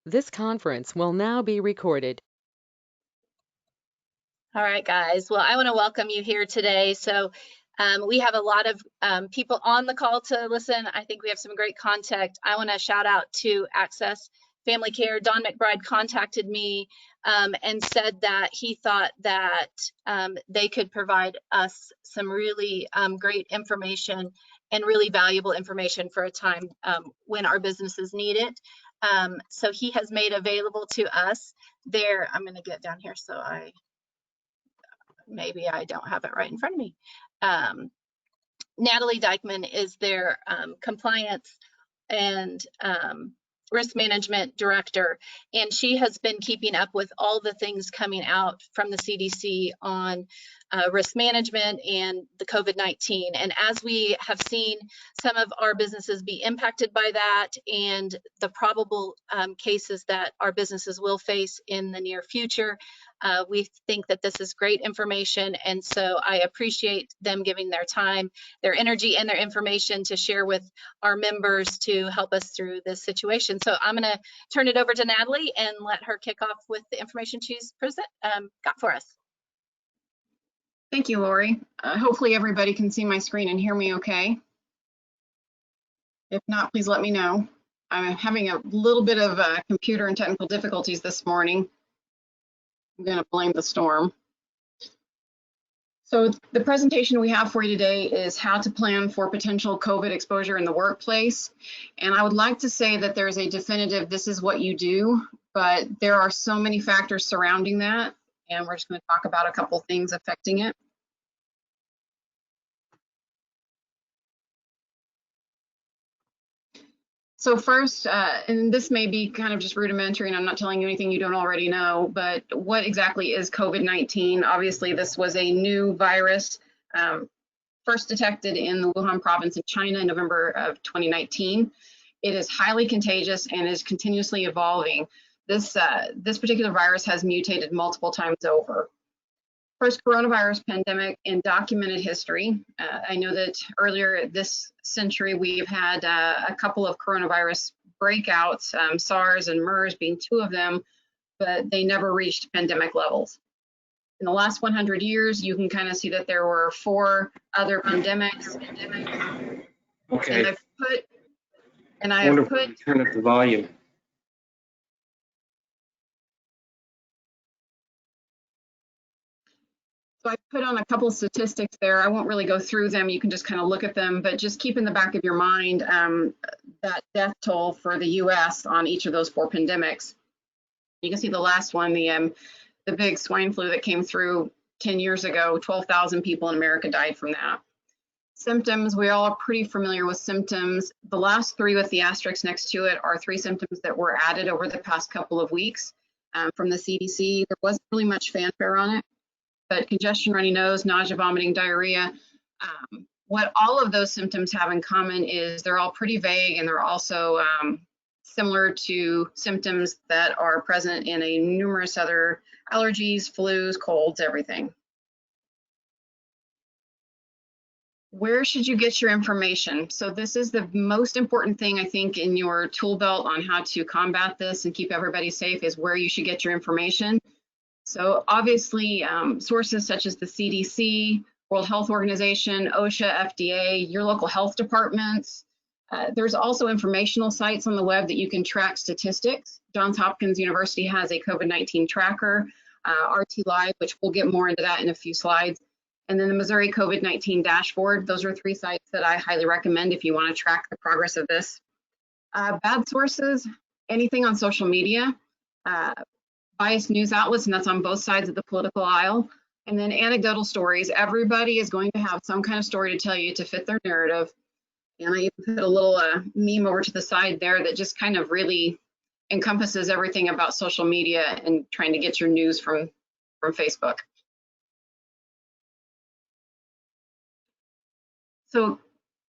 This conference will now be recorded. All right, guys. Well, I want to welcome you here today. So we have a lot of people on the call to listen. I think we have some great content. I want to shout out to Access Family Care. Don McBride contacted me and said that he thought that they could provide us some really great information and really valuable information for a time when our businesses need it. So he has made available to us there. I'm going to get down here so maybe I don't have it right in front of me. Natalie Dykeman is their compliance and risk management director, and she has been keeping up with all the things coming out from the CDC on risk management and the COVID-19. And as we have seen some of our businesses be impacted by that and the probable cases that our businesses will face in the near future, we think that this is great information. And so I appreciate them giving their time, their energy, and their information to share with our members to help us through this situation. So I'm going to turn it over to Natalie and let her kick off with the information she's got for us. Thank you, Lori. Hopefully everybody can see my screen and hear me okay. If not, please let me know. I'm having a little bit of computer and technical difficulties this morning. I'm going to blame the storm. So the presentation we have for you today is how to plan for potential COVID exposure in the workplace. And I would like to say that there's a definitive, this is what you do, but there are so many factors surrounding that. And we're just going to talk about a couple things affecting it. So first, and this may be kind of just rudimentary, and I'm not telling you anything you don't already know, but what exactly is COVID-19? Obviously, this was a new virus first detected in the Wuhan province in China in November of 2019. It is highly contagious and is continuously evolving. This particular virus has mutated multiple times over. First coronavirus pandemic in documented history. I know that earlier this century we've had a couple of coronavirus breakouts, SARS and MERS being two of them, but they never reached pandemic levels. In the last 100 years, you can kind of see that there were 4 other pandemics. Okay. And I have put turn up the volume. So I put on a couple of statistics there. I won't really go through them. You can just kind of look at them, but just keep in the back of your mind that death toll for the US on each of those 4 pandemics. You can see the last one, the big swine flu that came through 10 years ago, 12,000 people in America died from that. Symptoms, we all are pretty familiar with symptoms. The last 3 with the asterisk next to it are 3 symptoms that were added over the past couple of weeks from the CDC. There wasn't really much fanfare on it. But congestion, runny nose, nausea, vomiting, diarrhea, what all of those symptoms have in common is they're all pretty vague, and they're also similar to symptoms that are present in a numerous other allergies, flus, colds, everything. Where should you get your information? So this is the most important thing, I think, in your tool belt on how to combat this and keep everybody safe, is where you should get your information. So obviously, sources such as the CDC, World Health Organization, OSHA, FDA, your local health departments. There's also informational sites on the web that you can track statistics. Johns Hopkins University has a COVID-19 tracker, RT Live, which we'll get more into that in a few slides. And then the Missouri COVID-19 dashboard. Those are 3 sites that I highly recommend if you want to track the progress of this. Bad sources, anything on social media. Biased news outlets, and that's on both sides of the political aisle. And then anecdotal stories. Everybody is going to have some kind of story to tell you to fit their narrative. And I even put a little meme over to the side there that just kind of really encompasses everything about social media and trying to get your news from Facebook. So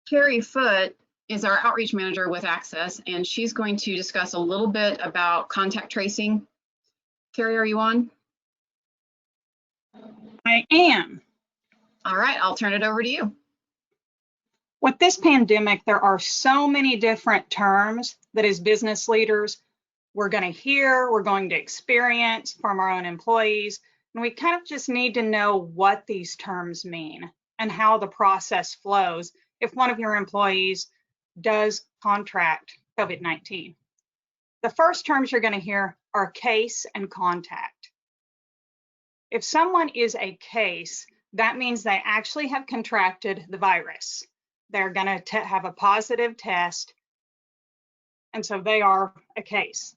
Carrie Foote is our outreach manager with Access, and she's going to discuss a little bit about contact tracing. Carrie, are you on? I am. All right, I'll turn it over to you. With this pandemic, there are so many different terms that as business leaders, we're going to hear, we're going to experience from our own employees. And we kind of just need to know what these terms mean and how the process flows if one of your employees does contract COVID-19. The first terms you're going to hear are case and contact. If someone is a case, that means they actually have contracted the virus. They're going to have a positive test, and so they are a case.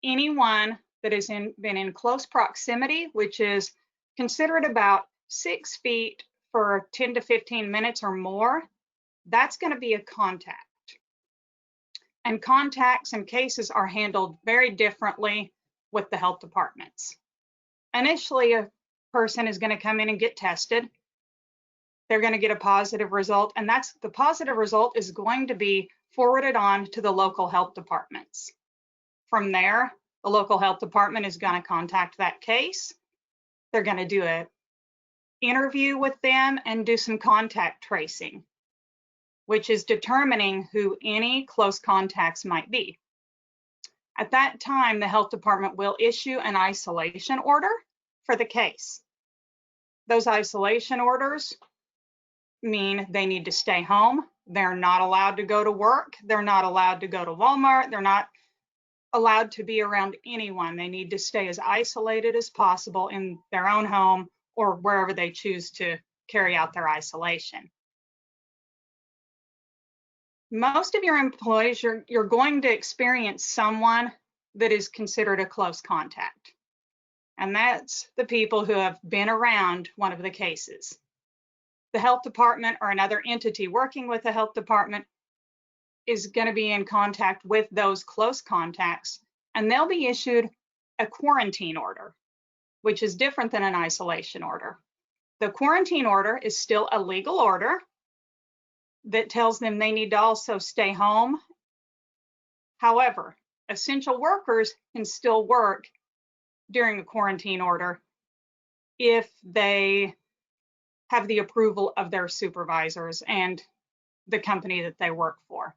Anyone that has been in close proximity, which is considered about 6 feet for 10 to 15 minutes or more, that's going to be a contact. And contacts and cases are handled very differently with the health departments. Initially, a person is going to come in and get tested. They're going to get a positive result, and the positive result is going to be forwarded on to the local health departments. From there, the local health department is going to contact that case. They're going to do an interview with them and do some contact tracing, which is determining who any close contacts might be. At that time, the health department will issue an isolation order for the case. Those isolation orders mean they need to stay home. They're not allowed to go to work. They're not allowed to go to Walmart. They're not allowed to be around anyone. They need to stay as isolated as possible in their own home or wherever they choose to carry out their isolation. Most of your employees, you're going to experience someone that is considered a close contact. And that's the people who have been around one of the cases. The health department or another entity working with the health department is going to be in contact with those close contacts, and they'll be issued a quarantine order, which is different than an isolation order. The quarantine order is still a legal order that tells them they need to also stay home. However, essential workers can still work during a quarantine order if they have the approval of their supervisors and the company that they work for.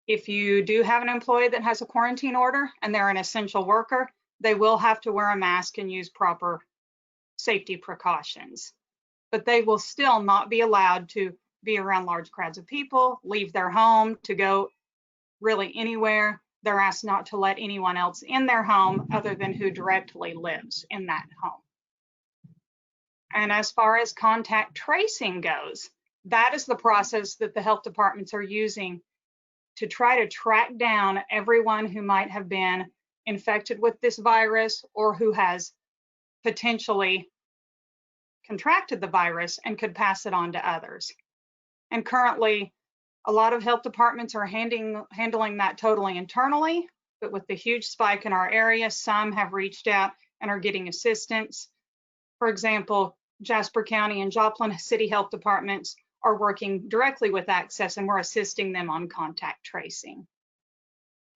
If you do have an employee that has a quarantine order and they're an essential worker, they will have to wear a mask and use proper safety precautions. But they will still not be allowed to be around large crowds of people, leave their home to go really anywhere. They're asked not to let anyone else in their home other than who directly lives in that home. And as far as contact tracing goes, that is the process that the health departments are using to try to track down everyone who might have been infected with this virus or who has potentially contracted the virus and could pass it on to others. And currently, a lot of health departments are handling that totally internally, but with the huge spike in our area, some have reached out and are getting assistance. For example, Jasper County and Joplin City Health Departments are working directly with Access, and we're assisting them on contact tracing.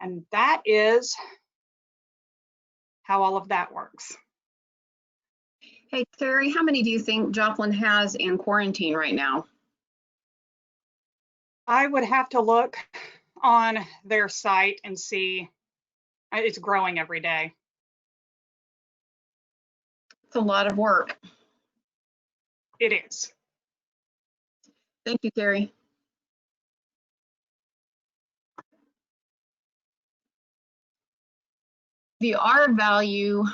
And that is how all of that works. Hey, Terry, how many do you think Joplin has in quarantine right now? I would have to look on their site and see. It's growing every day. It's a lot of work. It is. Thank you, Terry. The R value,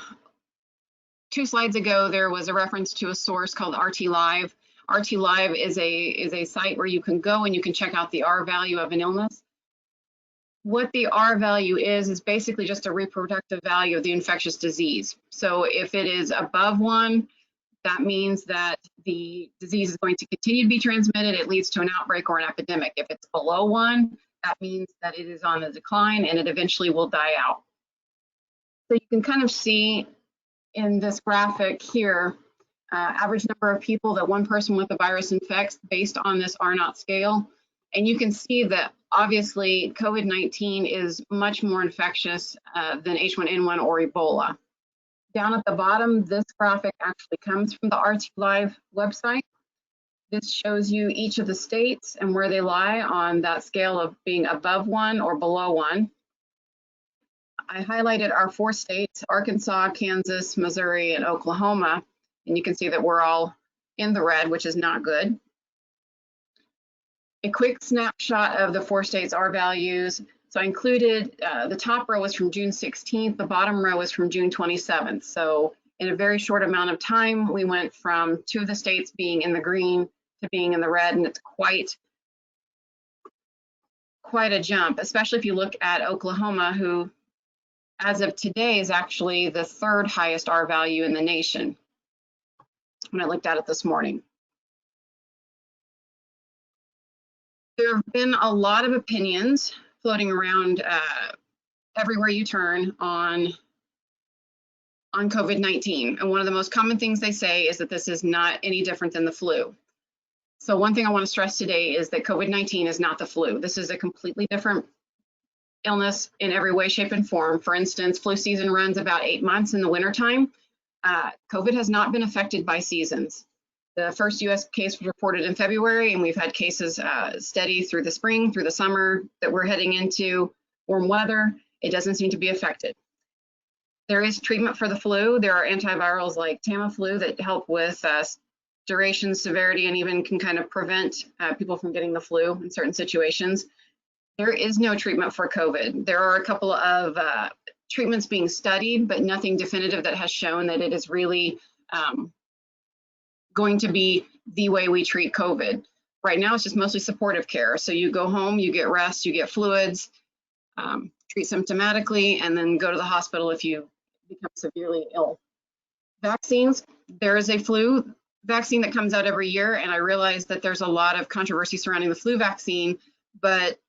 2 slides ago, there was a reference to a source called RT Live. RT Live is a site where you can go and you can check out the R value of an illness. What the R value is basically just a reproductive value of the infectious disease. So if it is above 1, that means that the disease is going to continue to be transmitted. It leads to an outbreak or an epidemic. If it's below 1, that means that it is on the decline and it eventually will die out. So you can kind of see in this graphic here, average number of people that one person with the virus infects based on this R0 scale. And you can see that obviously COVID-19 is much more infectious than H1N1 or Ebola. Down at the bottom, this graphic actually comes from the RT Live website. This shows you each of the states and where they lie on that scale of being above 1 or below 1. I highlighted our 4 states, Arkansas, Kansas, Missouri, and Oklahoma. And you can see that we're all in the red, which is not good. A quick snapshot of the 4 states' R values. So I included, the top row was from June 16th, the bottom row was from June 27th. So in a very short amount of time, we went from 2 of the states being in the green to being in the red, and it's quite a jump, especially if you look at Oklahoma, who as of today is actually the 3rd highest R value in the nation when I looked at it this morning. There have been a lot of opinions floating around everywhere you turn on COVID-19. And one of the most common things they say is that this is not any different than the flu. So one thing I want to stress today is that COVID-19 is not the flu. This is a completely different illness in every way, shape, and form. For instance, flu season runs about 8 months in the wintertime. COVID has not been affected by seasons. The first US case was reported in February, and we've had cases steady through the spring, through the summer that we're heading into warm weather. It doesn't seem to be affected. There is treatment for the flu. There are antivirals like Tamiflu that help with duration, severity, and even can kind of prevent people from getting the flu in certain situations. There is no treatment for COVID. There are a couple of treatments being studied, but nothing definitive that has shown that it is really going to be the way we treat COVID. Right now, it's just mostly supportive care. So you go home, you get rest, you get fluids, treat symptomatically, and then go to the hospital if you become severely ill. Vaccines, there is a flu vaccine that comes out every year, and I realize that there's a lot of controversy surrounding the flu vaccine, but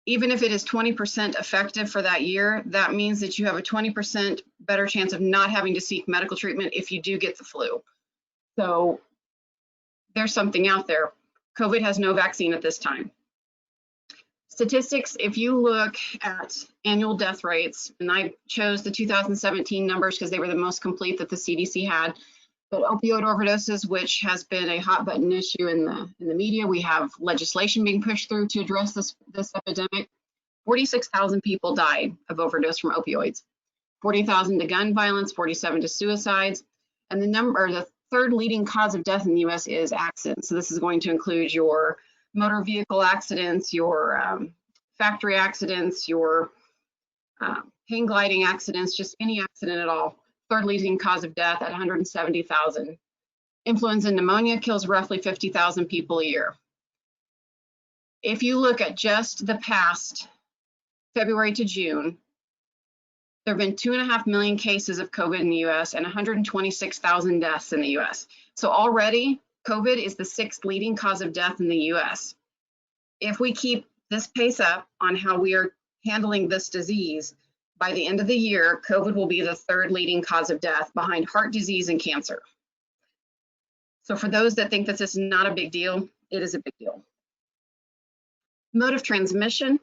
even if it is 20% effective for that year, that means that you have a 20% better chance of not having to seek medical treatment if you do get the flu. So there's something out there. COVID has no vaccine at this time. Statistics, if you look at annual death rates, and I chose the 2017 numbers because they were the most complete that the CDC had, but opioid overdoses, which has been a hot button issue in the media, we have legislation being pushed through to address this epidemic. 46,000 people died of overdose from opioids, 40,000 to gun violence, 47 to suicides, and the 3rd leading cause of death in the US is accidents. So this is going to include your motor vehicle accidents, your factory accidents, your hang gliding accidents, just any accident at all. 3rd leading cause of death at 170,000. Influenza and pneumonia kills roughly 50,000 people a year. If you look at just the past February to June, there have been 2.5 million cases of COVID in the US and 126,000 deaths in the US. So already, COVID is the 6th leading cause of death in the US. If we keep this pace up on how we are handling this disease, by the end of the year, COVID will be the 3rd leading cause of death behind heart disease and cancer. So for those that think that this is not a big deal, it is a big deal. Mode of transmission,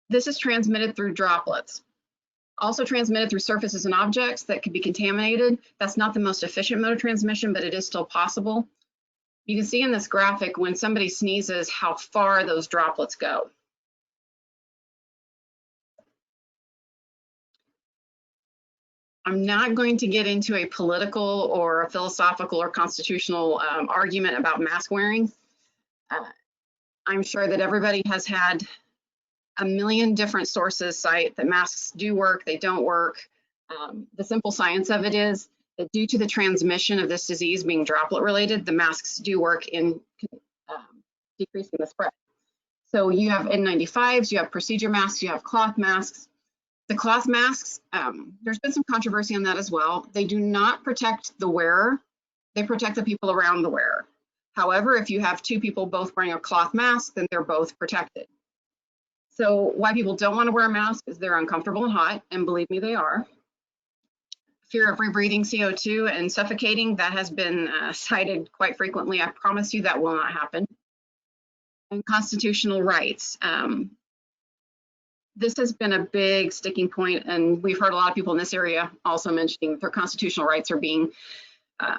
this is transmitted through droplets. Also transmitted through surfaces and objects that could be contaminated. That's not the most efficient mode of transmission, but it is still possible. You can see in this graphic when somebody sneezes how far those droplets go. I'm not going to get into a political or a philosophical or constitutional argument about mask wearing. I'm sure that everybody has had a million different sources cite that masks do work, they don't work. The simple science of it is that due to the transmission of this disease being droplet related, the masks do work in decreasing the spread. So you have N95s, you have procedure masks, you have cloth masks. The cloth masks, there's been some controversy on that as well. They do not protect the wearer, they protect the people around the wearer. However, if you have 2 people both wearing a cloth mask, then they're both protected. So why people don't want to wear a mask is they're uncomfortable and hot, and believe me, they are. Fear of rebreathing CO2 and suffocating, that has been cited quite frequently. I promise you that will not happen. And constitutional rights. This has been a big sticking point, and we've heard a lot of people in this area also mentioning their constitutional rights are being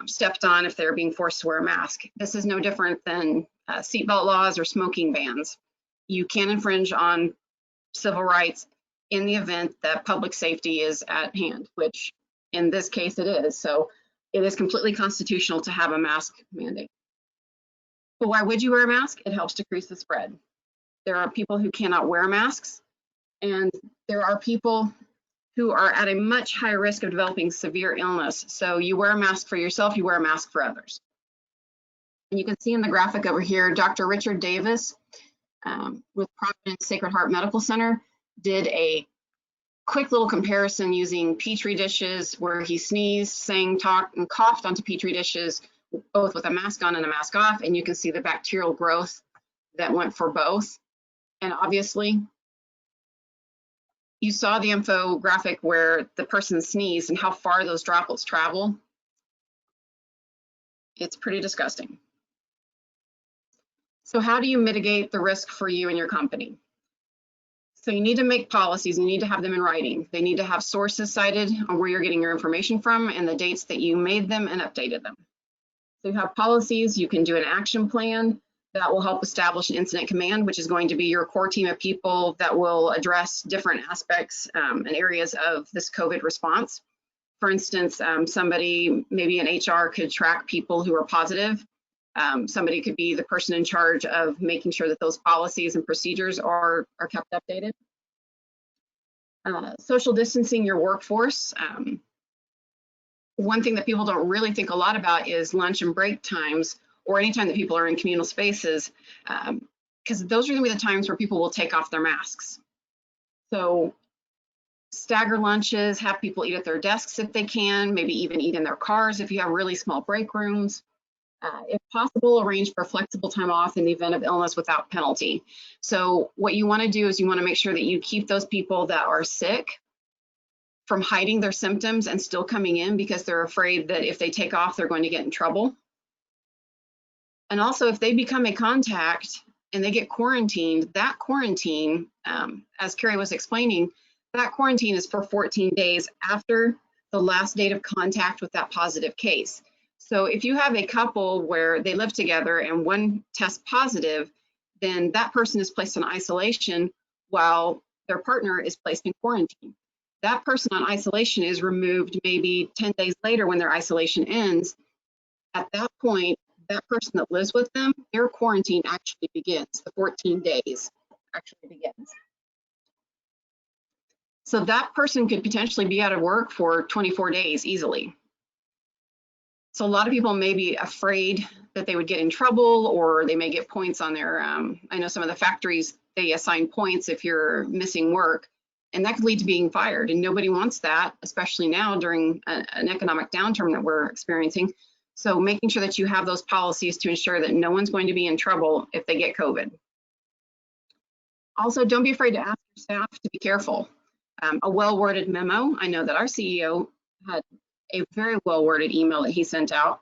stepped on if they're being forced to wear a mask. This is no different than seatbelt laws or smoking bans. You can infringe on civil rights in the event that public safety is at hand, which in this case it is. So it is completely constitutional to have a mask mandate. But why would you wear a mask? It helps decrease the spread. There are people who cannot wear masks, and there are people who are at a much higher risk of developing severe illness. So you wear a mask for yourself, you wear a mask for others. And you can see in the graphic over here, Dr. Richard Davis with Providence Sacred Heart Medical Center did a quick little comparison using Petri dishes where he sneezed, sang, talked, and coughed onto Petri dishes, both with a mask on and a mask off. And you can see the bacterial growth that went for both. And obviously, you saw the infographic where the person sneezed and how far those droplets travel. It's pretty disgusting. So how do you mitigate the risk for you and your company? So you need to make policies, you need to have them in writing. They need to have sources cited on where you're getting your information from and the dates that you made them and updated them. So you have policies, you can do an action plan that will help establish an incident command, which is going to be your core team of people that will address different aspects and areas of this COVID response. For instance, somebody, maybe in HR, could track people who are positive. Somebody could be the person in charge of making sure that those policies and procedures are kept updated. Social distancing your workforce. One thing that people don't really think a lot about is lunch and break times, or anytime that people are in communal spaces, because those are going to be the times where people will take off their masks. So stagger lunches, have people eat at their desks if they can, maybe even eat in their cars if you have really small break rooms. If possible, arrange for flexible time off in the event of illness without penalty. So what you want to do is you want to make sure that you keep those people that are sick from hiding their symptoms and still coming in because they're afraid that if they take off, they're going to get in trouble. And also, if they become a contact and they get quarantined, that quarantine, as Carrie was explaining, that quarantine is for 14 days after the last date of contact with that positive case. So if you have a couple where they live together and one tests positive, then that person is placed in isolation while their partner is placed in quarantine. That person on isolation is removed maybe 10 days later when their isolation ends. At that point, that person that lives with them, their quarantine actually begins. The 14 days actually begins. So that person could potentially be out of work for 24 days easily. So a lot of people may be afraid that they would get in trouble, or they may get points on their, I know some of the factories, they assign points if you're missing work, and that could lead to being fired. And nobody wants that, especially now during an economic downturn that we're experiencing. So making sure that you have those policies to ensure that no one's going to be in trouble if they get COVID. Also, don't be afraid to ask your staff to be careful. A well-worded memo. I know that our CEO had a very well-worded email that he sent out,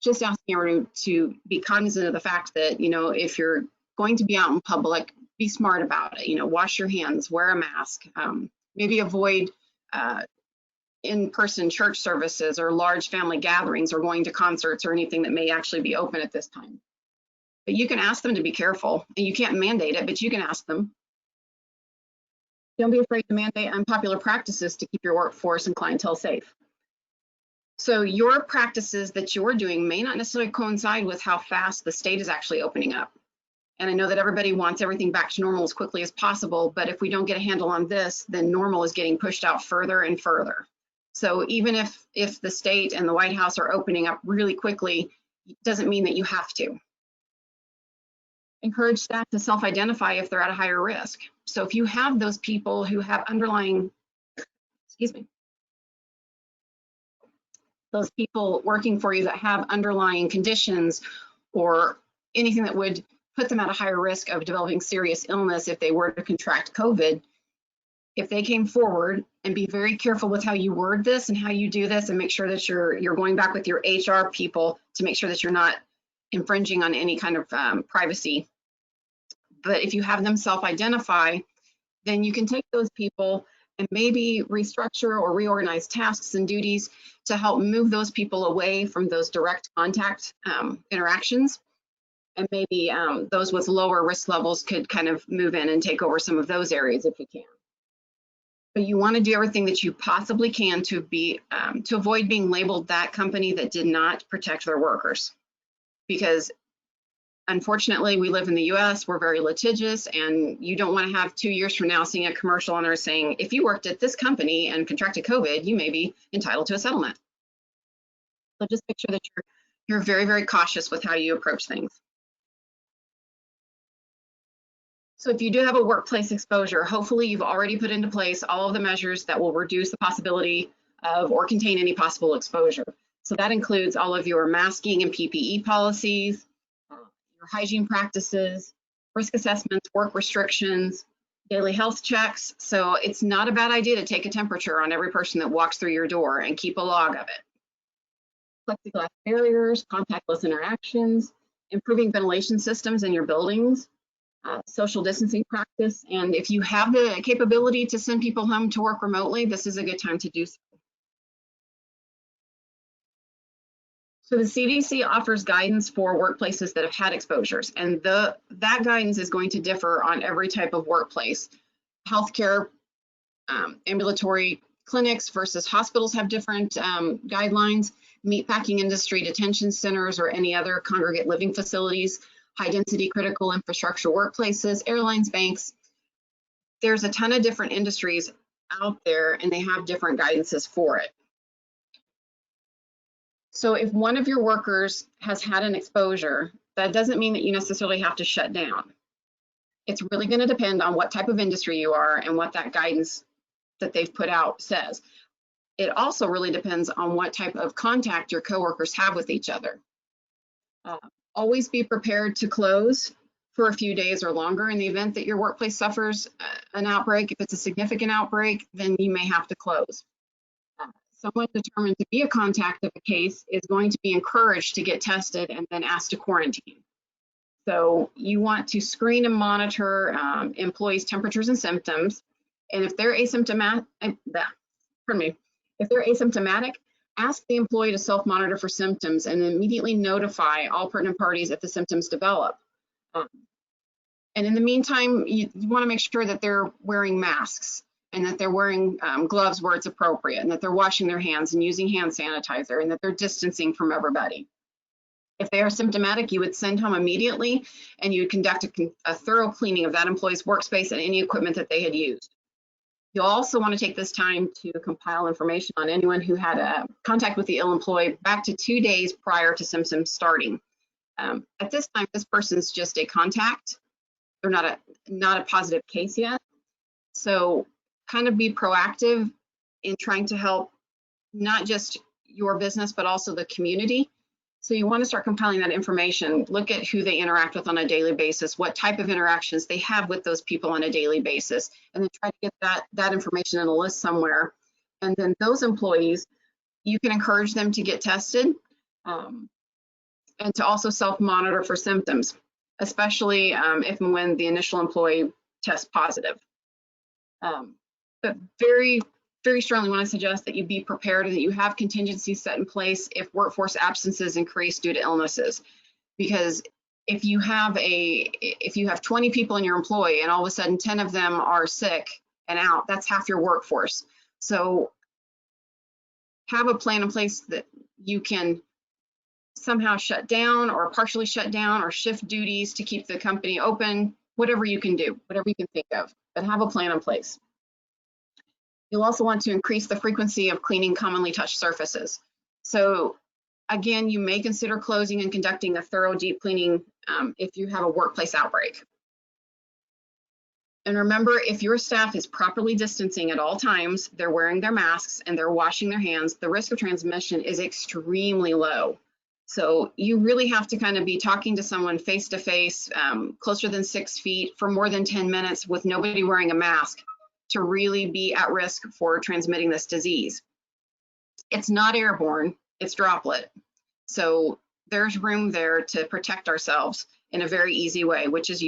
just asking everyone to be cognizant of the fact that, you know, if you're going to be out in public, be smart about it. You know, wash your hands, wear a mask, maybe avoid in-person church services or large family gatherings or going to concerts or anything that may actually be open at this time. But you can ask them to be careful, and you can't mandate it, but you can ask them. Don't be afraid to mandate unpopular practices to keep your workforce and clientele safe. So your practices that you're doing may not necessarily coincide with how fast the state is actually opening up. And I know that everybody wants everything back to normal as quickly as possible, but if we don't get a handle on this, then normal is getting pushed out further and further. So even if the state and the White House are opening up really quickly, it doesn't mean that you have to. Encourage staff to self-identify if they're at a higher risk. So if you have those people who have underlying, those people working for you that have underlying conditions or anything that would put them at a higher risk of developing serious illness if they were to contract COVID, if they came forward, and be very careful with how you word this and how you do this, and make sure that you're going back with your HR people to make sure that you're not infringing on any kind of privacy. But if you have them self-identify, then you can take those people and maybe restructure or reorganize tasks and duties to help move those people away from those direct contact interactions. And maybe those with lower risk levels could kind of move in and take over some of those areas if you can. But you want to do everything that you possibly can to avoid being labeled that company that did not protect their workers. Because unfortunately, we live in the US, we're very litigious, and you don't want to have 2 years from now seeing a commercial on there saying, if you worked at this company and contracted COVID, you may be entitled to a settlement. So just make sure that you're very, very cautious with how you approach things. So if you do have a workplace exposure, hopefully you've already put into place all of the measures that will reduce the possibility of or contain any possible exposure. So that includes all of your masking and PPE policies, your hygiene practices, risk assessments, work restrictions, daily health checks. So it's not a bad idea to take a temperature on every person that walks through your door and keep a log of it. Plexiglass barriers, contactless interactions, improving ventilation systems in your buildings, social distancing practice. And if you have the capability to send people home to work remotely, this is a good time to do so. So the CDC offers guidance for workplaces that have had exposures, and that guidance is going to differ on every type of workplace. Healthcare, ambulatory clinics versus hospitals have different guidelines. Meatpacking industry, detention centers, or any other congregate living facilities, high density critical infrastructure workplaces, airlines, banks. There's a ton of different industries out there, and they have different guidances for it. So if one of your workers has had an exposure, that doesn't mean that you necessarily have to shut down. It's really going to depend on what type of industry you are and what that guidance that they've put out says. It also really depends on what type of contact your coworkers have with each other. Always be prepared to close for a few days or longer in the event that your workplace suffers an outbreak. If it's a significant outbreak, then you may have to close. Someone determined to be a contact of a case is going to be encouraged to get tested and then asked to quarantine. So you want to screen and monitor employees' temperatures and symptoms. And if they're asymptomatic, ask the employee to self-monitor for symptoms and immediately notify all pertinent parties if the symptoms develop. And in the meantime, you want to make sure that they're wearing masks and that they're wearing gloves where it's appropriate, and that they're washing their hands and using hand sanitizer, and that they're distancing from everybody. If they are symptomatic, you would send home immediately, and you would conduct a thorough cleaning of that employee's workspace and any equipment that they had used. You'll also want to take this time to compile information on anyone who had a contact with the ill employee back to 2 days prior to symptoms starting. At this time, this person's just a contact. They're not a positive case yet. So kind of be proactive in trying to help not just your business, but also the community. So you want to start compiling that information, look at who they interact with on a daily basis, what type of interactions they have with those people on a daily basis, and then try to get that information in a list somewhere. And then those employees, you can encourage them to get tested and to also self-monitor for symptoms, especially if and when the initial employee tests positive. But very, very strongly want to suggest that you be prepared and that you have contingencies set in place if workforce absences increase due to illnesses. Because if you have 20 people in your employee and all of a sudden 10 of them are sick and out, that's half your workforce. So have a plan in place that you can somehow shut down or partially shut down or shift duties to keep the company open, whatever you can do, whatever you can think of, but have a plan in place. You'll also want to increase the frequency of cleaning commonly touched surfaces. So again, you may consider closing and conducting a thorough deep cleaning if you have a workplace outbreak. And remember, if your staff is properly distancing at all times, they're wearing their masks and they're washing their hands, the risk of transmission is extremely low. So you really have to kind of be talking to someone face to face, closer than 6 feet for more than 10 minutes with nobody wearing a mask to really be at risk for transmitting this disease. It's not airborne, it's droplet. So there's room there to protect ourselves in a very easy way, which is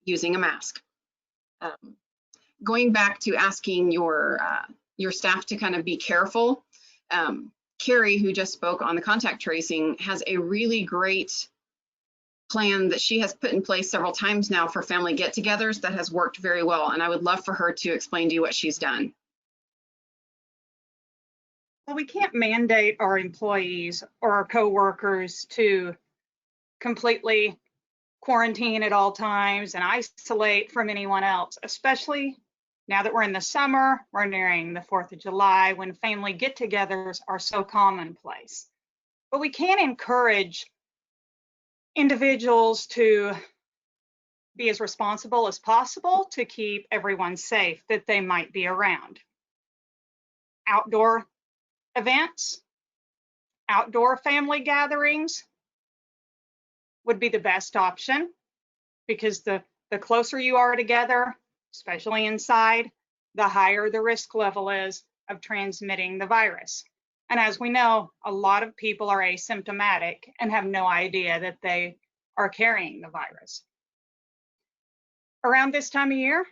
using a mask. Going back to asking your staff to kind of be careful, Carrie, who just spoke on the contact tracing, has a really great plan that she has put in place several times now for family get-togethers that has worked very well. And I would love for her to explain to you what she's done. Well, we can't mandate our employees or our coworkers to completely quarantine at all times and isolate from anyone else, especially now that we're in the summer, we're nearing the 4th of July, when family get-togethers are so commonplace. But we can encourage individuals to be as responsible as possible to keep everyone safe that they might be around. Outdoor events, outdoor family gatherings would be the best option, because the closer you are together, especially inside, the higher the risk level is of transmitting the virus. And as we know, a lot of people are asymptomatic and have no idea that they are carrying the virus. Around this time of year,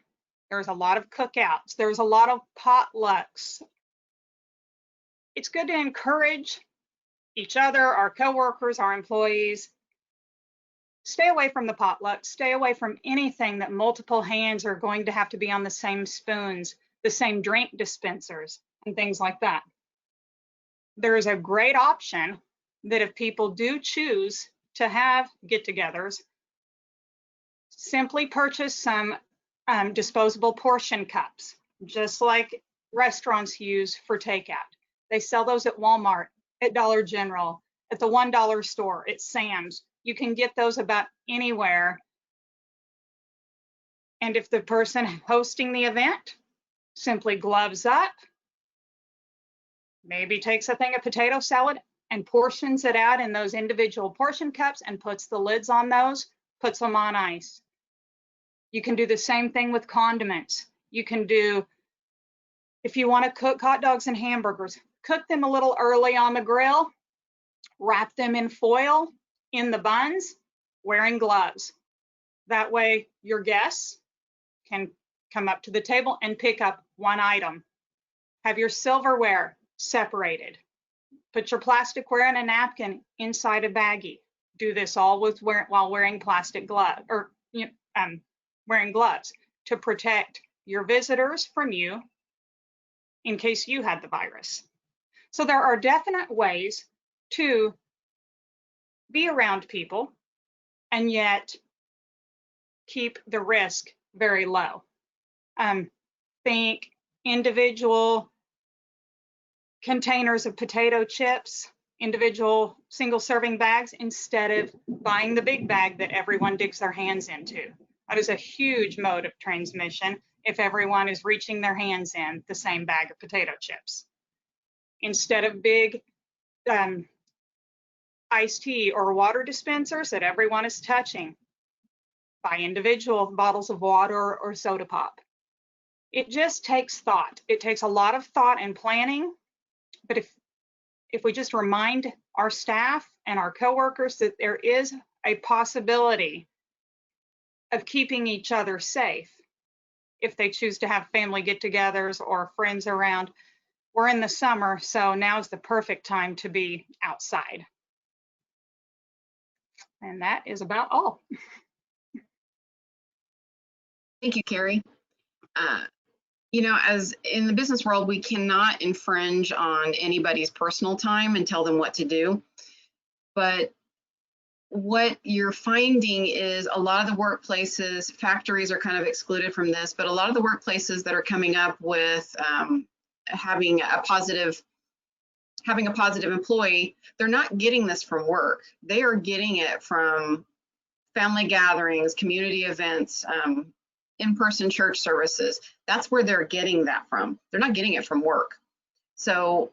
there's a lot of cookouts, there's a lot of potlucks. It's good to encourage each other, our coworkers, our employees. Stay away from the potluck, stay away from anything that multiple hands are going to have to be on the same spoons, the same drink dispensers, and things like that. There is a great option that if people do choose to have get-togethers, simply purchase some disposable portion cups, just like restaurants use for takeout. They sell those at Walmart, at Dollar General, at the $1 store, at Sam's. You can get those about anywhere. And if the person hosting the event simply gloves up, maybe takes a thing of potato salad and portions it out in those individual portion cups and puts the lids on those, puts them on ice. You can do the same thing with condiments. You can do, if you want to cook hot dogs and hamburgers, cook them a little early on the grill, wrap them in foil in the buns, wearing gloves. That way your guests can come up to the table and pick up one item. Have your silverware separated. Put your plasticware and a napkin inside a baggie. Do this all while wearing plastic gloves, or wearing gloves to protect your visitors from you in case you had the virus. So there are definite ways to be around people and yet keep the risk very low. Think individual containers of potato chips, individual single serving bags, instead of buying the big bag that everyone digs their hands into. That is a huge mode of transmission if everyone is reaching their hands in the same bag of potato chips. Instead of big iced tea or water dispensers that everyone is touching, buy individual bottles of water or soda pop. It just takes thought. It takes a lot of thought and planning, but if we just remind our staff and our coworkers that there is a possibility of keeping each other safe if they choose to have family get-togethers or friends around. We're in the summer, so now is the perfect time to be outside. And that is about all. Thank you, Carrie. You know, as in the business world, we cannot infringe on anybody's personal time and tell them what to do. But what you're finding is a lot of the workplaces, factories are kind of excluded from this, but a lot of the workplaces that are coming up with having a positive employee, they're not getting this from work. They are getting it from family gatherings, community events, in-person church services. That's where they're getting that from. They're not getting it from work. So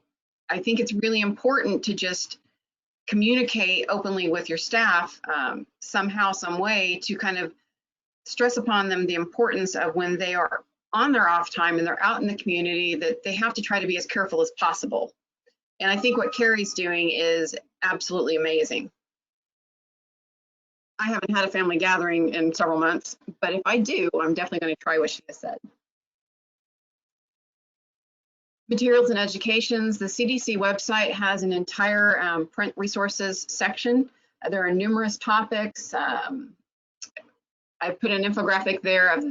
I think it's really important to just communicate openly with your staff somehow, some way, to kind of stress upon them the importance of when they are on their off time and they're out in the community, that they have to try to be as careful as possible. And I think what Carrie's doing is absolutely amazing. I haven't had a family gathering in several months, but if I do, I'm definitely going to try what she has said. Materials and educations. The CDC website has an entire print resources section. There are numerous topics. I put an infographic there of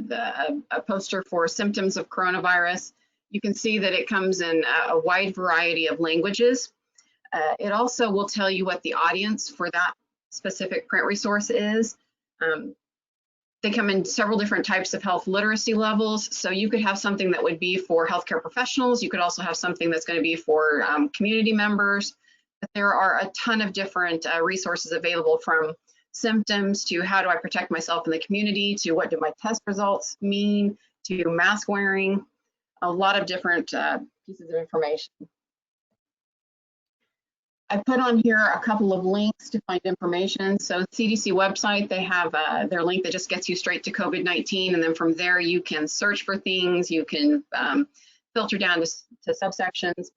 a poster for symptoms of coronavirus. You can see that it comes in a wide variety of languages. It also will tell you what the audience for that specific print resource is. They come in several different types of health literacy levels. So you could have something that would be for healthcare professionals. You could also have something that's going to be for community members. But there are a ton of different resources available, from symptoms to how do I protect myself in the community, to what do my test results mean, to mask wearing, a lot of different pieces of information. I put on here a couple of links to find information. So CDC website, they have their link that just gets you straight to COVID-19. And then from there, you can search for things. You can filter down to subsections.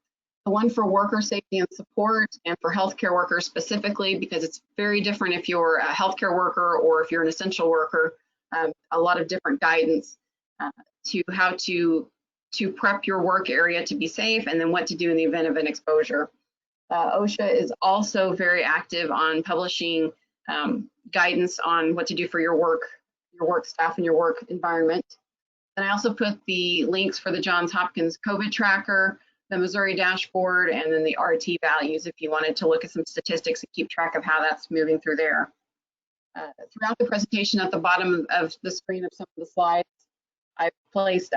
The one for worker safety and support, and for healthcare workers specifically, because it's very different if you're a healthcare worker or if you're an essential worker. A lot of different guidance to how to prep your work area to be safe, and then what to do in the event of an exposure. OSHA is also very active on publishing guidance on what to do for your work staff and your work environment. And I also put the links for the Johns Hopkins COVID tracker, the Missouri dashboard, and then the RT values if you wanted to look at some statistics and keep track of how that's moving through there. Throughout the presentation, at the bottom of the screen of some of the slides, I've placed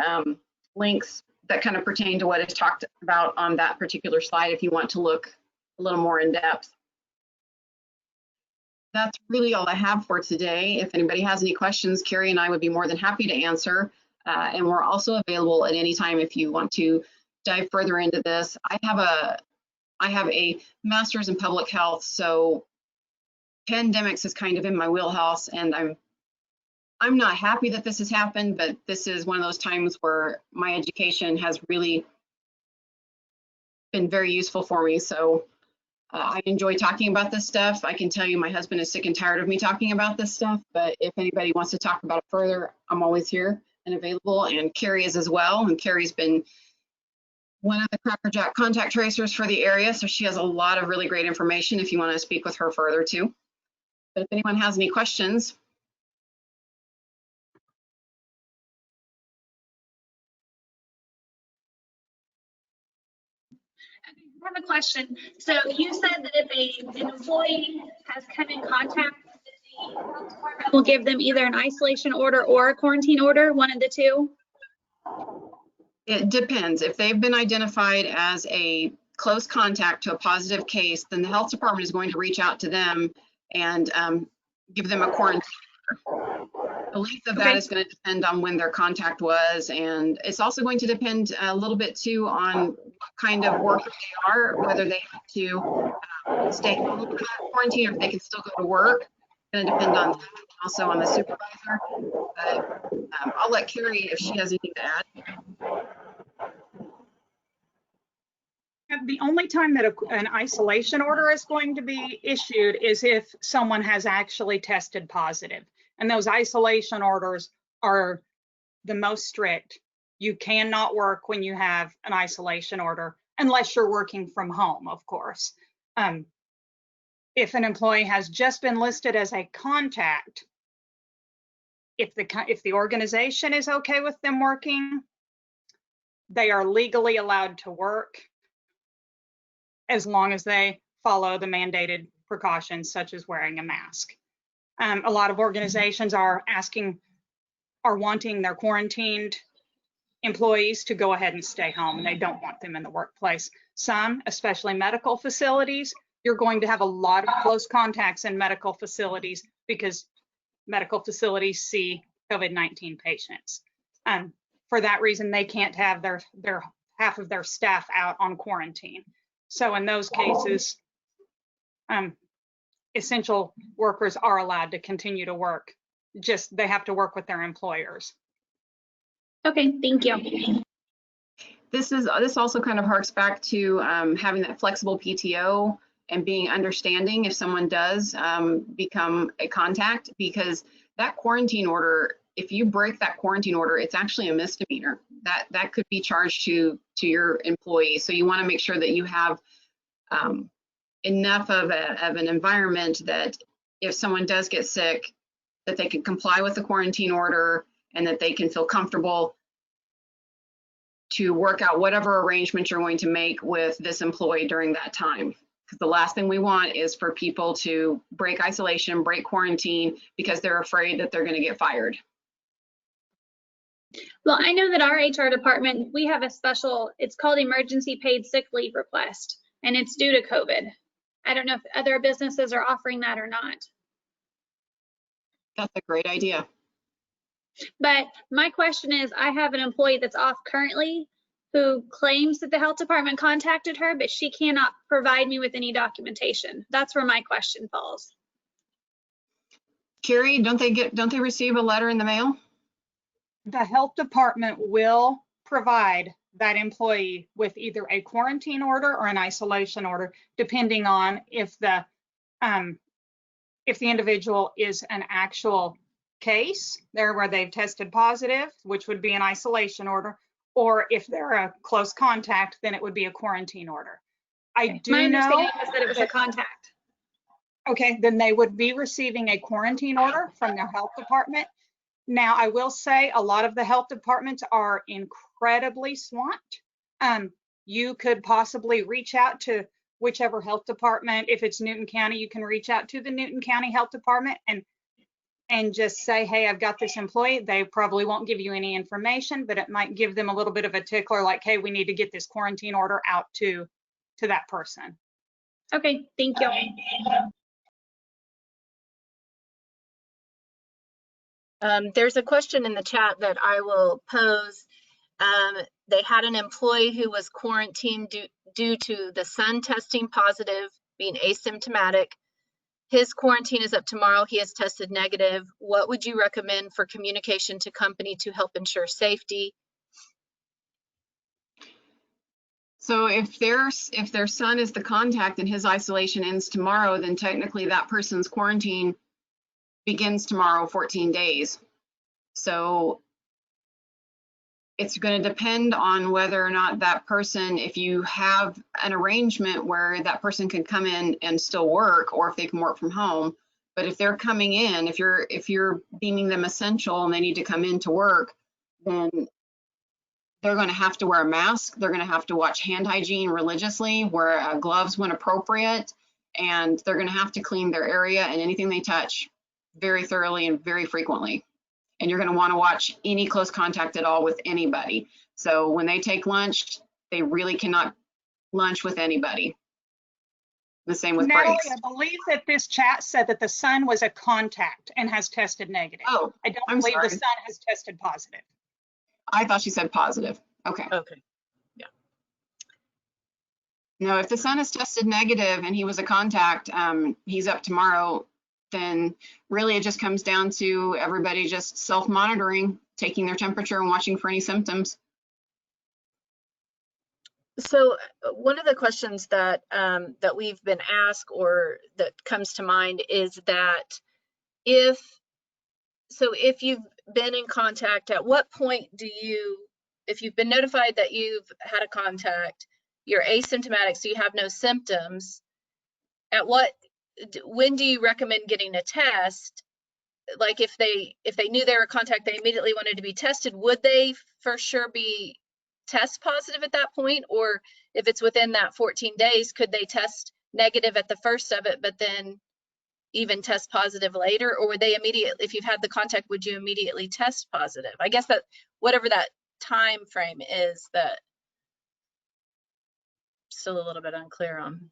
links that kind of pertain to what is talked about on that particular slide if you want to look a little more in depth. That's really all I have for today. If anybody has any questions, Carrie and I would be more than happy to answer. And we're also available at any time if you want to dive further into this. I have a master's in public health, so pandemics is kind of in my wheelhouse, and I'm not happy that this has happened, but this is one of those times where my education has really been very useful for me. So I enjoy talking about this stuff. I can tell you my husband is sick and tired of me talking about this stuff, but if anybody wants to talk about it further, I'm always here and available, and Carrie is as well. And Carrie's been one of the Cracker Jack contact tracers for the area, so she has a lot of really great information if you want to speak with her further too. But if anyone has any questions. I have a question. So you said that if an employee has come in contact with the health department, will give them either an isolation order or a quarantine order, one of the two? It depends. If they've been identified as a close contact to a positive case, then the health department is going to reach out to them and give them a quarantine order. The length of that is going to depend on when their contact was, and it's also going to depend a little bit too on what kind of worker they are, whether they have to stay home for that quarantine or if they can still go to work. It's going to depend on that, also on the supervisor. But I'll let Carrie, if she has anything to add. The only time that an isolation order is going to be issued is if someone has actually tested positive. And those isolation orders are the most strict. You cannot work when you have an isolation order, unless you're working from home, of course. If an employee has just been listed as a contact, if the organization is okay with them working, they are legally allowed to work as long as they follow the mandated precautions, such as wearing a mask. A lot of organizations are wanting their quarantined employees to go ahead and stay home, and they don't want them in the workplace. Some, especially medical facilities, you're going to have a lot of close contacts in medical facilities because medical facilities see COVID-19 patients. For that reason, they can't have their half of their staff out on quarantine. So in those cases, essential workers are allowed to continue to work. Just they have to work with their employers. Okay, thank you. This also kind of harks back to having that flexible PTO and being understanding if someone does become a contact, because that quarantine order, if you break that quarantine order, it's actually a misdemeanor. That could be charged to your employee. So you want to make sure that you have enough of an environment that if someone does get sick, that they can comply with the quarantine order and that they can feel comfortable to work out whatever arrangement you're going to make with this employee during that time. Because the last thing we want is for people to break isolation, break quarantine, because they're afraid that they're going to get fired. Well, I know that our HR department, we have a special, it's called emergency paid sick leave request, and it's due to COVID. I don't know if other businesses are offering that or not. That's a great idea. But my question is, I have an employee that's off currently who claims that the health department contacted her, but she cannot provide me with any documentation. That's where my question falls. Carrie, don't they receive a letter in the mail? The health department will provide that employee with either a quarantine order or an isolation order, depending on if the individual is an actual case there where they've tested positive, which would be an isolation order, or if they're a close contact, then it would be a quarantine order. I do My know understanding was that it was a contact. Okay, then they would be receiving a quarantine order from their health department. Now, I will say a lot of the health departments are incredibly swamped. You could possibly reach out to whichever health department. If it's Newton County, you can reach out to the Newton County Health Department and just say, hey, I've got this employee. They probably won't give you any information, but it might give them a little bit of a tickler like, hey, we need to get this quarantine order out to that person. Okay, thank you. There's a question in the chat that I will pose. They had an employee who was quarantined due to the son testing positive, being asymptomatic. His quarantine is up tomorrow. He has tested negative. What would you recommend for communication to company to help ensure safety? So if their son is the contact and his isolation ends tomorrow, then technically that person's quarantine begins tomorrow, 14 days. So it's going to depend on whether or not that person, if you have an arrangement where that person can come in and still work, or if they can work from home. But if they're coming in, if you're deeming them essential and they need to come in to work, then they're going to have to wear a mask. They're going to have to watch hand hygiene religiously, wear gloves when appropriate, and they're going to have to clean their area and anything they touch very thoroughly and very frequently. And you're going to want to watch any close contact at all with anybody. So when they take lunch, they really cannot lunch with anybody. The same with Natalie, breaks. I believe that this chat said that the son was a contact and has tested negative. Oh, I don't I'm believe sorry. the son has tested positive. I thought she said positive. Okay. Okay. Yeah. No, if the son is tested negative and he was a contact, he's up tomorrow, then really it just comes down to everybody just self-monitoring, taking their temperature and watching for any symptoms. So one of the questions that that we've been asked or that comes to mind is that if you've been in contact, at what point if you've been notified that you've had a contact, you're asymptomatic, so you have no symptoms, when do you recommend getting a test? Like if they knew they were a contact, they immediately wanted to be tested, would they for sure be test positive at that point? Or if it's within that 14 days, could they test negative at the first of it, but then even test positive later? Or would they immediately, if you've had the contact, would you immediately test positive? I guess that whatever that time frame is, that still a little bit unclear on.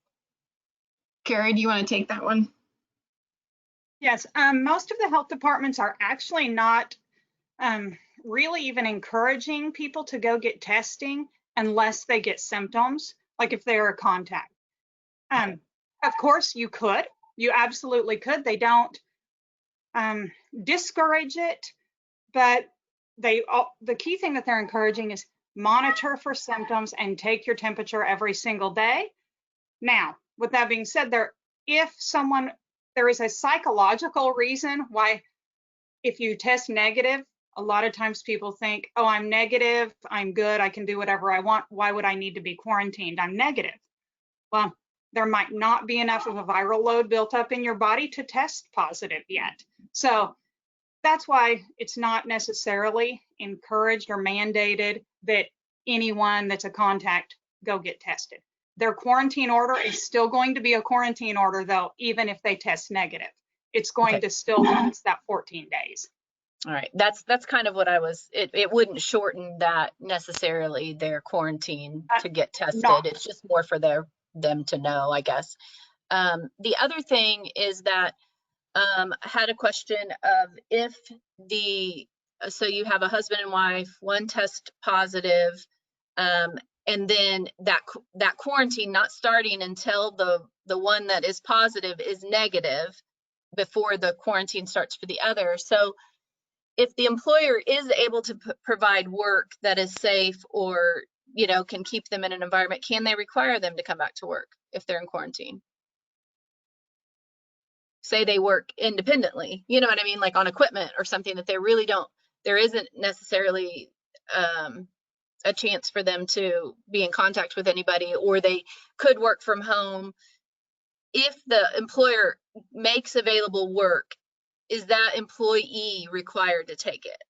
Carrie, do you want to take that one? Yes, most of the health departments are actually not really even encouraging people to go get testing unless they get symptoms, like if they're a contact. Of course, you absolutely could. They don't discourage it, but the key thing that they're encouraging is monitor for symptoms and take your temperature every single day. Now, with that being said, there is a psychological reason why if you test negative, a lot of times people think, oh, I'm negative, I'm good, I can do whatever I want. Why would I need to be quarantined? I'm negative. Well, there might not be enough of a viral load built up in your body to test positive yet. So that's why it's not necessarily encouraged or mandated that anyone that's a contact go get tested. Their quarantine order is still going to be a quarantine order though, even if they test negative. It's going to still last that 14 days. All right, that's kind of what I was, it wouldn't shorten that necessarily, their quarantine to get tested. Not. It's just more for them to know, I guess. The other thing is that I had a question of if so you have a husband and wife, one test positive, and then that quarantine not starting until the one that is positive is negative before the quarantine starts for the other. So if the employer is able to provide work that is safe or, can keep them in an environment, can they require them to come back to work if they're in quarantine? Say they work independently, you know what I mean? Like on equipment or something that they really don't, there isn't necessarily a chance for them to be in contact with anybody, or they could work from home. If the employer makes available work, is that employee required to take it?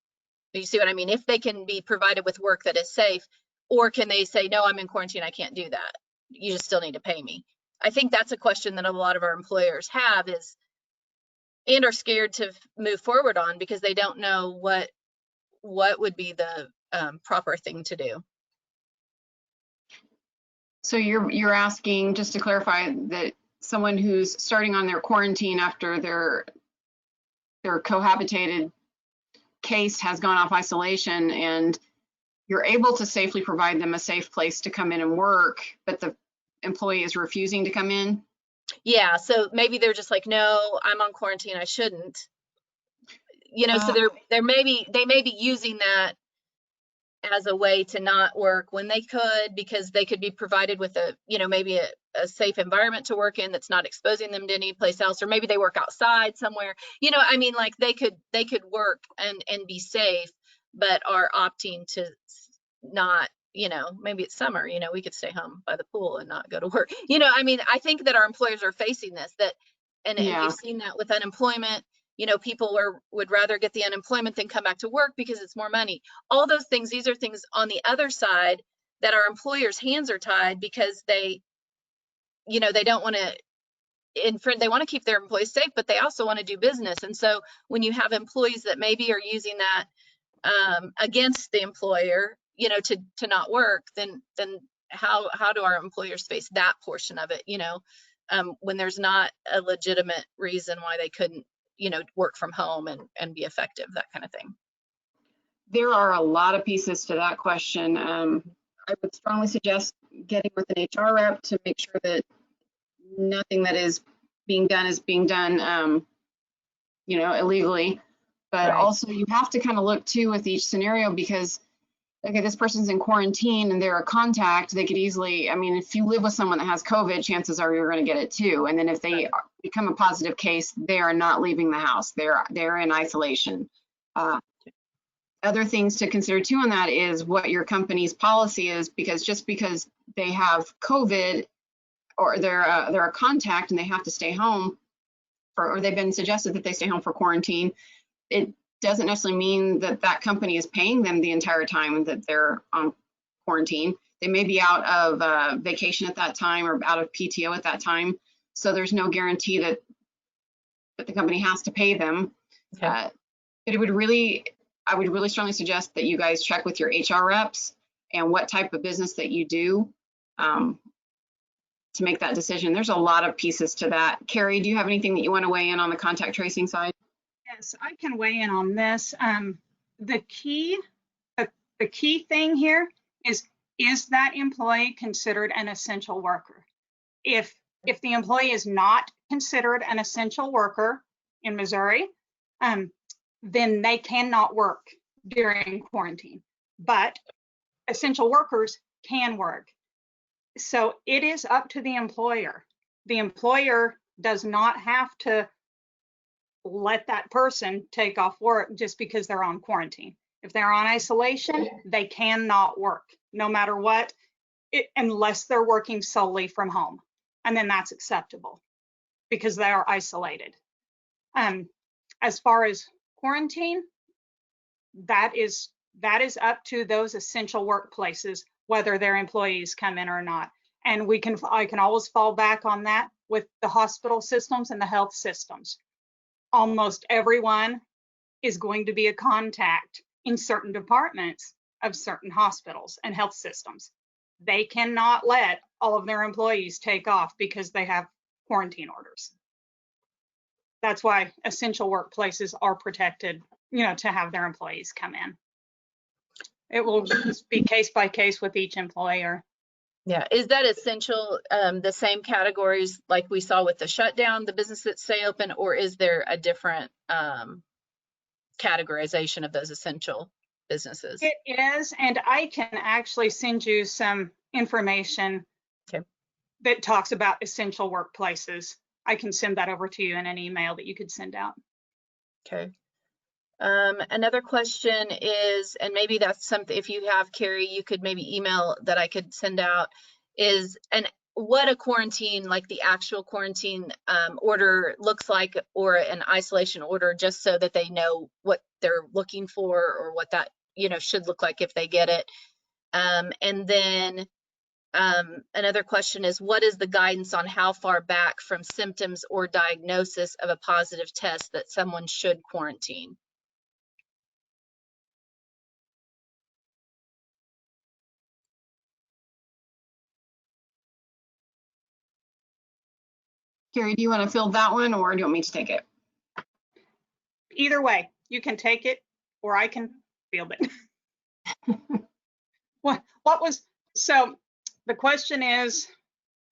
You see what I mean? If they can be provided with work that is safe, or can they say, no, I'm in quarantine, I can't do that. You just still need to pay me. I think that's a question that a lot of our employers have and are scared to move forward on because they don't know what would be the proper thing to do. So you're asking, just to clarify, that someone who's starting on their quarantine after their cohabitated case has gone off isolation, and you're able to safely provide them a safe place to come in and work, but the employee is refusing to come in? Yeah, so maybe they're just like, no, I'm on quarantine, I shouldn't. So they may be using that as a way to not work when they could, because they could be provided with maybe a safe environment to work in that's not exposing them to any place else, or maybe they work outside somewhere. I mean, like they could work and be safe, but are opting to not, maybe it's summer, we could stay home by the pool and not go to work. I mean, I think that our employers are facing this, and we've seen that with unemployment. People would rather get the unemployment than come back to work because it's more money. All those things, these are things on the other side that our employers' hands are tied because they don't want to they want to keep their employees safe, but they also want to do business. And so when you have employees that maybe are using that against the employer, to not work, then how do our employers face that portion of it, when there's not a legitimate reason why they couldn't, work from home and be effective, that kind of thing. There are a lot of pieces to that question. I would strongly suggest getting with an HR rep to make sure that nothing that is being done illegally. But also you have to kind of look too with each scenario, because okay, this person's in quarantine and they're a contact, they could easily, I mean, if you live with someone that has COVID, chances are you're going to get it too. And then if they become a positive case, they are not leaving the house. They're in isolation. Other things to consider too on that is what your company's policy is, because just because they have COVID or they're a contact and they have to stay home or they've been suggested that they stay home for quarantine, it doesn't necessarily mean that that company is paying them the entire time that they're on quarantine. They may be out of vacation at that time or out of PTO at that time. So there's no guarantee that the company has to pay them. Okay. But I would really strongly suggest that you guys check with your HR reps and what type of business that you do to make that decision. There's a lot of pieces to that. Carrie, do you have anything that you want to weigh in on the contact tracing side? Yes, I can weigh in on this. The key thing here is that employee considered an essential worker? If the employee is not considered an essential worker in Missouri, then they cannot work during quarantine. But essential workers can work. So it is up to the employer. The employer does not have to let that person take off work just because they're on quarantine. If they're on isolation, they cannot work no matter what, unless they're working solely from home. And then that's acceptable because they are isolated. As far as quarantine, that is that is up to those essential workplaces, whether their employees come in or not. And I can always fall back on that with the hospital systems and the health systems. Almost everyone is going to be a contact in certain departments of certain hospitals and health systems. They cannot let all of their employees take off because they have quarantine orders. That's why essential workplaces are protected, to have their employees come in. It will just be case by case with each employer. Yeah, is that essential, the same categories like we saw with the shutdown, the businesses that stay open, or is there a different categorization of those essential businesses? It is, and I can actually send you some information that talks about essential workplaces. I can send that over to you in an email that you could send out. Okay. Another question is, and maybe that's something, if you have, Carrie, you could maybe email that I could send out, is what a quarantine, like the actual quarantine order looks like, or an isolation order, just so that they know what they're looking for or what that, should look like if they get it. And then another question is, what is the guidance on how far back from symptoms or diagnosis of a positive test that someone should quarantine? Carrie, do you want to field that one, or do you want me to take it? Either way, you can take it or I can field it. So the question is,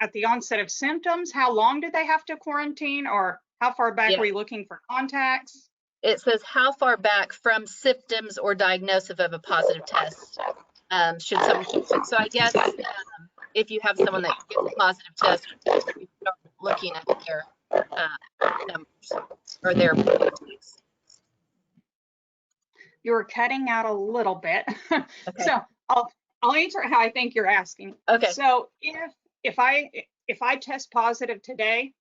at the onset of symptoms, how long do they have to quarantine, or how far back are we looking for contacts? It says how far back from symptoms or diagnosis of a positive test should someone, so I guess if you have someone that gets a positive test, you start looking at their numbers or their statistics. You were cutting out a little bit. Okay. So I'll answer how I think you're asking. Okay. So if I test positive today,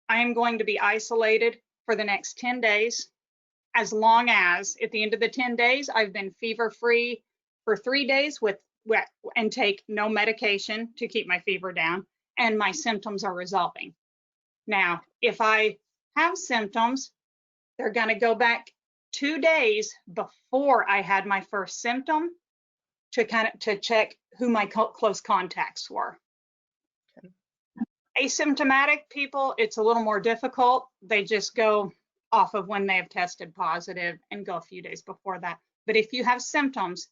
I am going to be isolated for the next 10 days, as long as at the end of the 10 days, I've been fever free for 3 days and take no medication to keep my fever down, and my symptoms are resolving. Now, if I have symptoms, they're going to go back 2 days before I had my first symptom to check who my close contacts were. Okay. Asymptomatic people, it's a little more difficult. They just go off of when they have tested positive and go a few days before that. But if you have symptoms,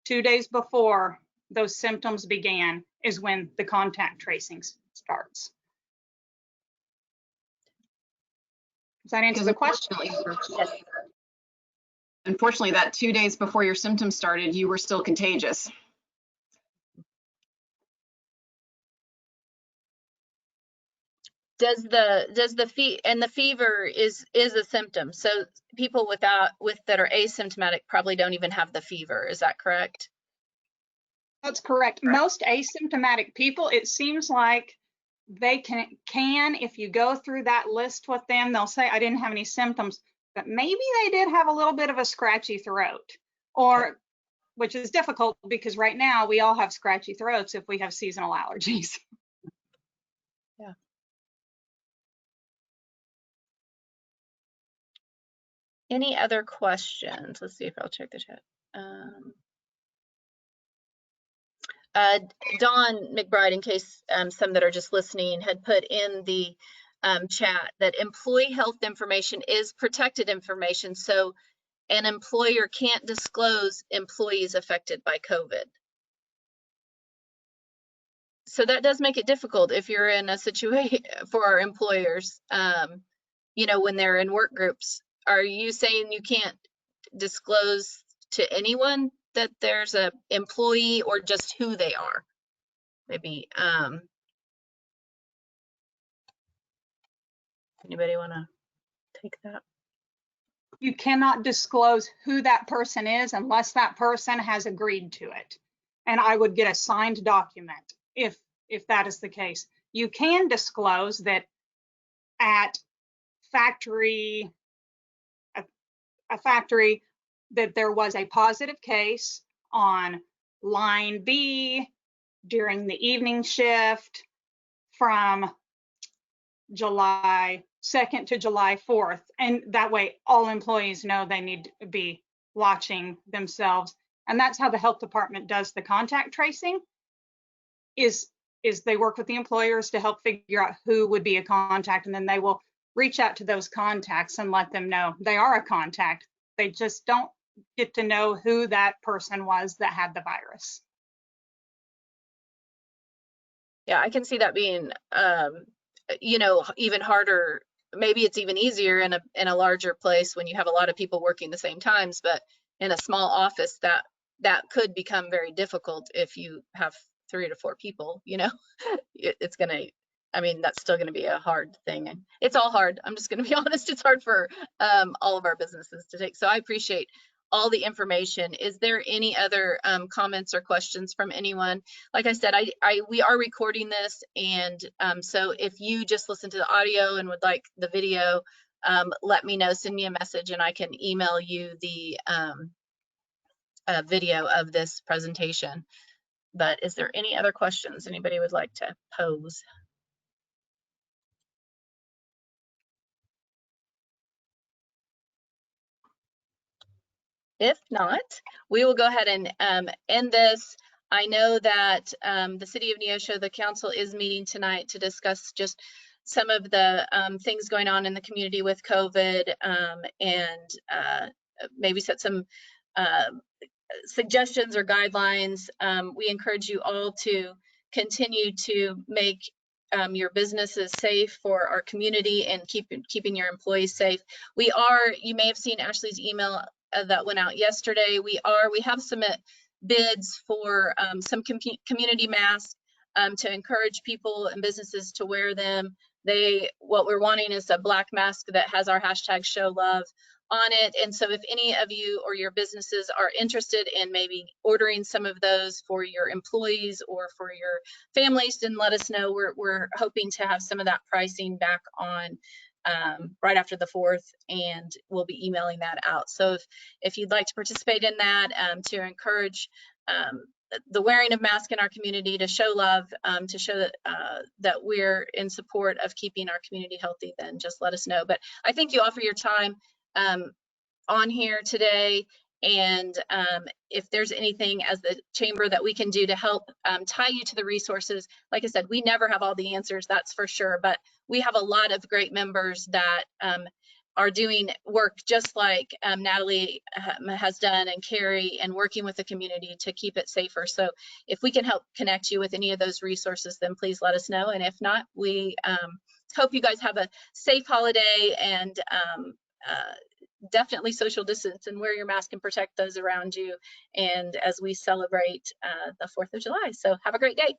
2 days before those symptoms began is when the contact tracing starts. Does that answer the question? Yes. Unfortunately, that 2 days before your symptoms started, you were still contagious. Does the fever is a symptom? So people that are asymptomatic probably don't even have the fever. Is that correct? That's correct. Most asymptomatic people, it seems like they can, if you go through that list with them, they'll say, I didn't have any symptoms, but maybe they did have a little bit of a scratchy throat, or which is difficult because right now we all have scratchy throats if we have seasonal allergies. Yeah. Any other questions? Let's see if I'll check the chat. Dawn McBride, in case some that are just listening, had put in the chat that employee health information is protected information, so an employer can't disclose employees affected by COVID. So that does make it difficult if you're in a situation for our employers, when they're in work groups. Are you saying you can't disclose to anyone that there's a employee, or just who they are? Maybe anybody want to take that? You cannot disclose who that person is unless that person has agreed to it. And I would get a signed document if that is the case. You can disclose that at a factory that there was a positive case on line B during the evening shift from July 2nd to July 4th. And that way all employees know they need to be watching themselves. And that's how the health department does the contact tracing, is they work with the employers to help figure out who would be a contact, and then they will reach out to those contacts and let them know they are a contact. They just don't get to know who that person was that had the virus. Yeah, I can see that being, you know, even harder. Maybe it's even easier in a larger place when you have a lot of people working the same times, but in a small office that could become very difficult if you have 3 to 4 people, you know. It's gonna, I mean, that's still gonna be a hard thing. And it's all hard. I'm just gonna be honest, it's hard for all of our businesses to take. So I appreciate all the information. Is there any other comments or questions from anyone? Like I said, we are recording this, and so if you just listen to the audio and would like the video, let me know, send me a message, and I can email you the video of this presentation. But is there any other questions anybody would like to pose? If not, we will go ahead and end this. I know that the City of Neosho, the council, is meeting tonight to discuss just some of the things going on in the community with COVID, and maybe set some suggestions or guidelines. We encourage you all to continue to make your businesses safe for our community and keeping your employees safe. You may have seen Ashley's email that went out yesterday. We have submit bids for some community masks to encourage people and businesses to wear them. What we're wanting is a black mask that has our hashtag show love on it. And so if any of you or your businesses are interested in maybe ordering some of those for your employees or for your families, then let us know. We're hoping to have some of that pricing back on right after the 4th, and we'll be emailing that out. So if you'd like to participate in that, to encourage the wearing of masks in our community, to show love, to show that we're in support of keeping our community healthy, then just let us know. But I thank you all for your time on here today. And if there's anything as the chamber that we can do to help tie you to the resources, like I said, we never have all the answers, that's for sure, but we have a lot of great members that are doing work just like Natalie has done, and Carrie, and working with the community to keep it safer. So if we can help connect you with any of those resources, then please let us know. And if not, we hope you guys have a safe holiday, and definitely social distance and wear your mask and protect those around you, and as we celebrate the 4th of July. So have a great day.